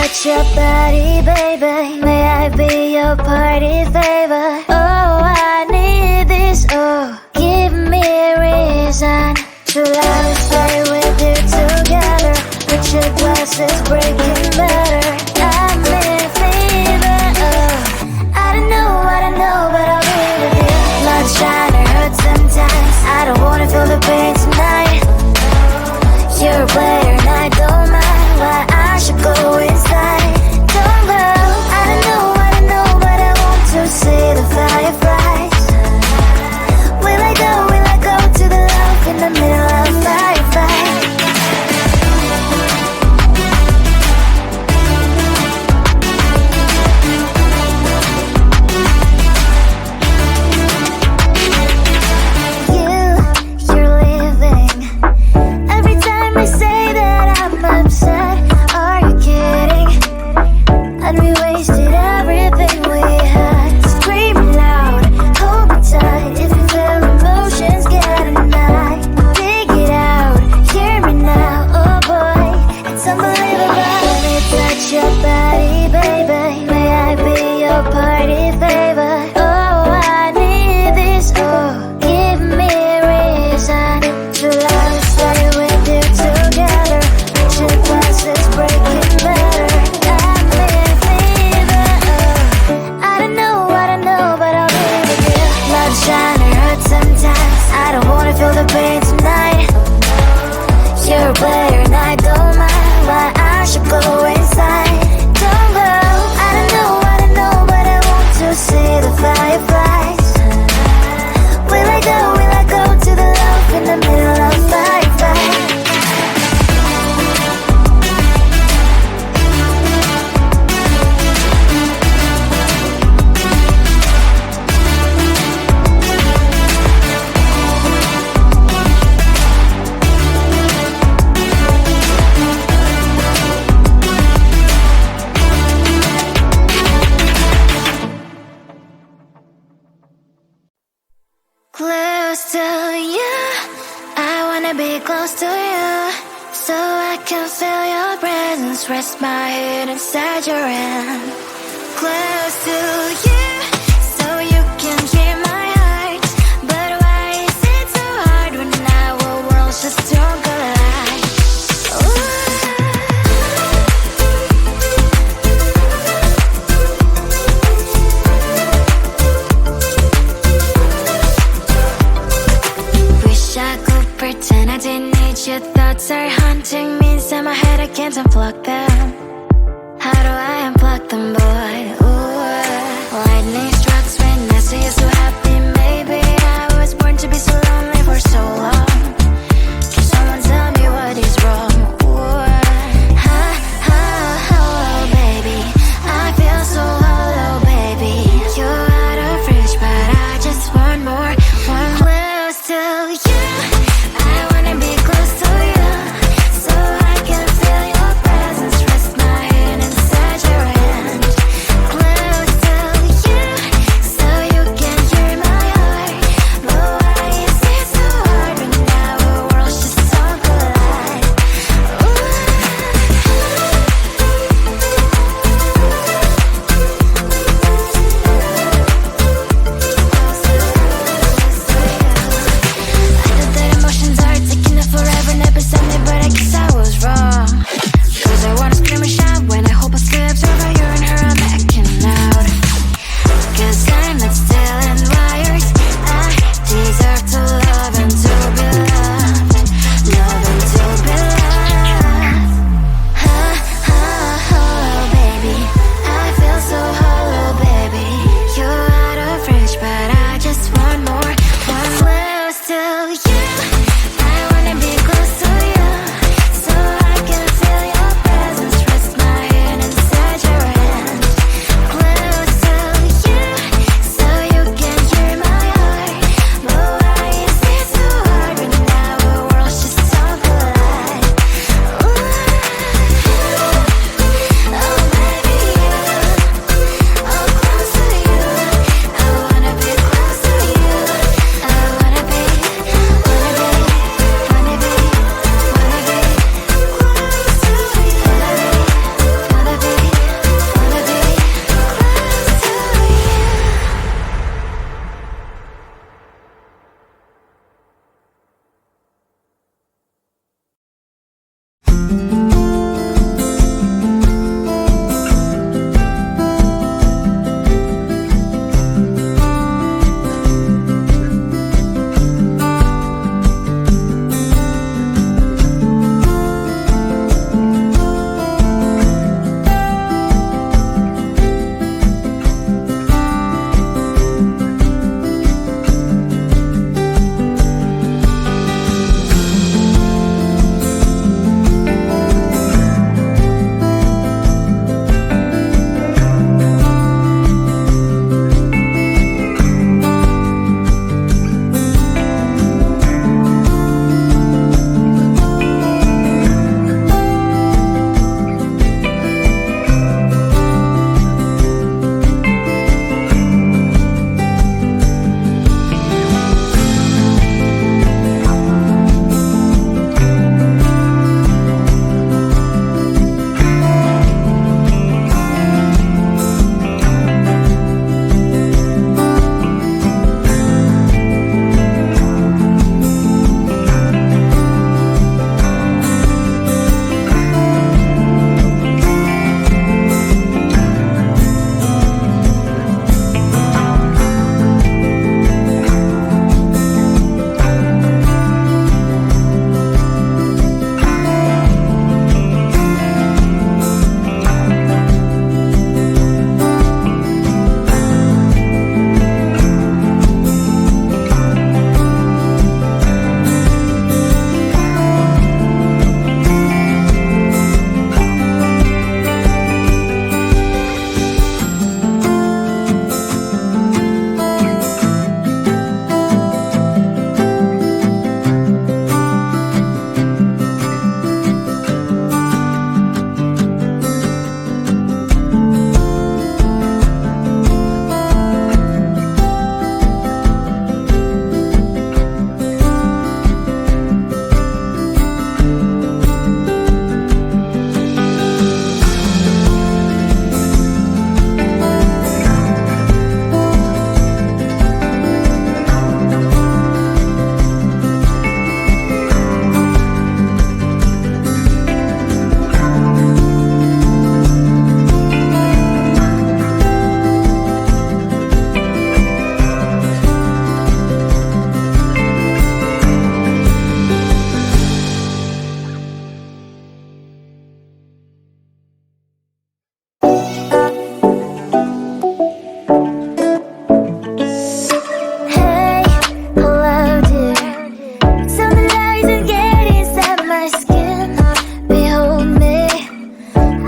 touch your body, baby. May I be your party favor? Oh, I need this. Oh, give me a reason to let me stay with you together. Put your glasses breaking better. I'm in fever. Oh, I don't know, but I'll be with you. Blood shine, it hurts sometimes. I don't wanna feel the pain tonight. You're a player and I don't mind why I should go inside. Don't go. I don't know, but I want to see the fireflies. Will I go to the love in the middle of fireflies? You're leaving. Every time I say that I'm upset, are you kidding? And we wasted everything we had. Screaming loud, hold me tight. If you feel emotions, get a knife. Dig it out, hear me now. Oh boy, it's unbelievable. Let me touch your body, baby. May I be your party favor? Oh, I need this. Oh, give me a reason to let me stay with you together. Put your glasses breaking better. I'm in fever. Oh, I don't know, but I'll be with you. Blood shine, it hurts sometimes. I don't wanna feel the pain tonight. You're a player and I don't mind why I should go inside. Don't go. I don't know, but I want to see the fireflies. Will I go to the love in the middle of fireflies? Close to you, I wanna be close to you, so I can feel your presence. Rest my head inside your hand. Close to you, so you can hear my heart. But why is it so hard when our worlds just don't collide? Wish I could pretend I didn't need your thoughts are haunting me inside my head. I can't unplug them. How do I unplug them, boy? Ooh, lightning strikes when I see you so happy. Maybe I was born to be so lonely for so long. Can someone tell me what is wrong? Ooh, oh, baby, I feel so hollow, baby. You're out of reach, but I just want more. One close to you, I wanna be close to you, so I can feel your presence.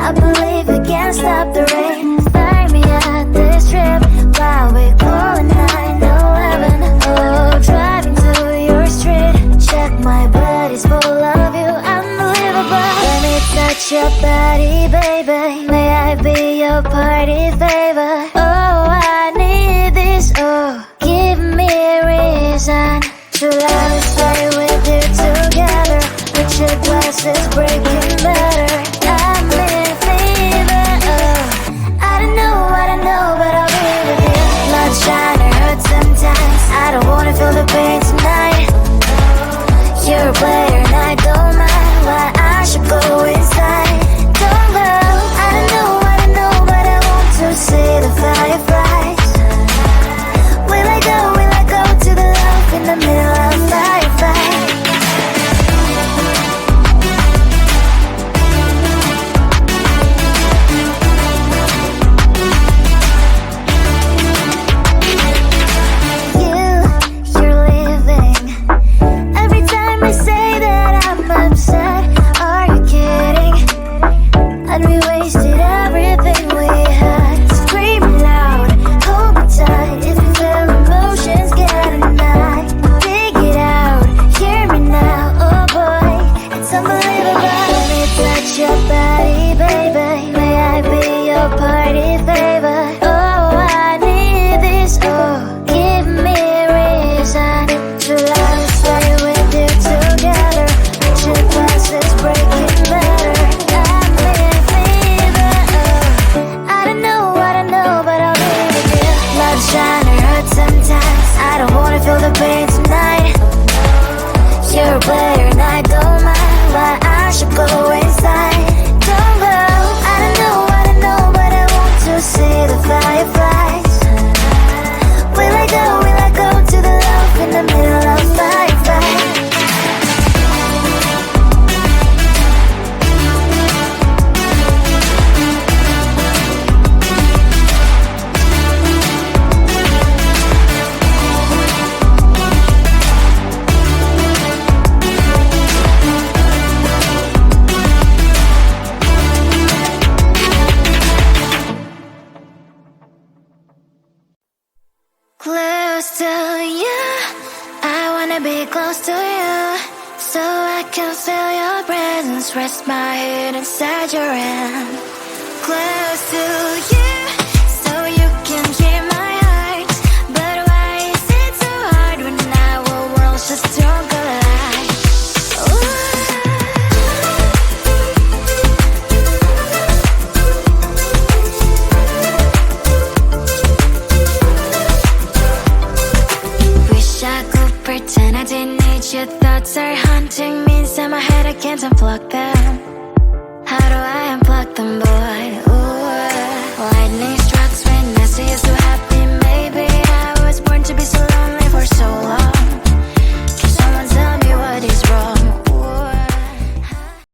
I believe we can't stop the rain. Find me at this trip while we calling 911. Oh, driving to your street. Check my body's full of you, unbelievable. Let me touch your body, baby. May I be your party favor? Oh, I need this. Oh, give me a reason to let us stay with you together. With your glasses breaking better. I'm in fever. Oh, I don't know, but I'll be with you. Blood shine, it hurts sometimes. I don't wanna feel the pain tonight. You're a player and I don't mind why I should go inside. Don't go. I don't know, but I want to see the fireflies. Will I go to the love in the middle of firefight? You're leaving. Every time I say that I'm upset, are you kidding? And we wasted everything we had. Screaming loud, hold me tight. If you feel emotions getting high, dig it out, hear me now. Oh boy, it's unbelievable. Let me touch your body, baby. May I be your party favor? Oh, I need this. Oh, give me a reason to let us stay with you together. With your glasses breaking better. I'm in fever. Oh, I don't know, but I'll be with you. Love shine, it hurts sometimes. I don't wanna feel the pain tonight. You're a player and I don't mind why I should go inside. Don't go. I don't know, but I want to see the fireflies. Will I go to the love in the middle of firefight? Close to you, I wanna be close to you, so I can feel your presence. Rest my head inside your hand. Close to you, so you can hear my heart. But why is it so hard when our worlds just don't collide? Wish I could pretend I didn't need your thoughts are haunting me inside my head. I can't unplug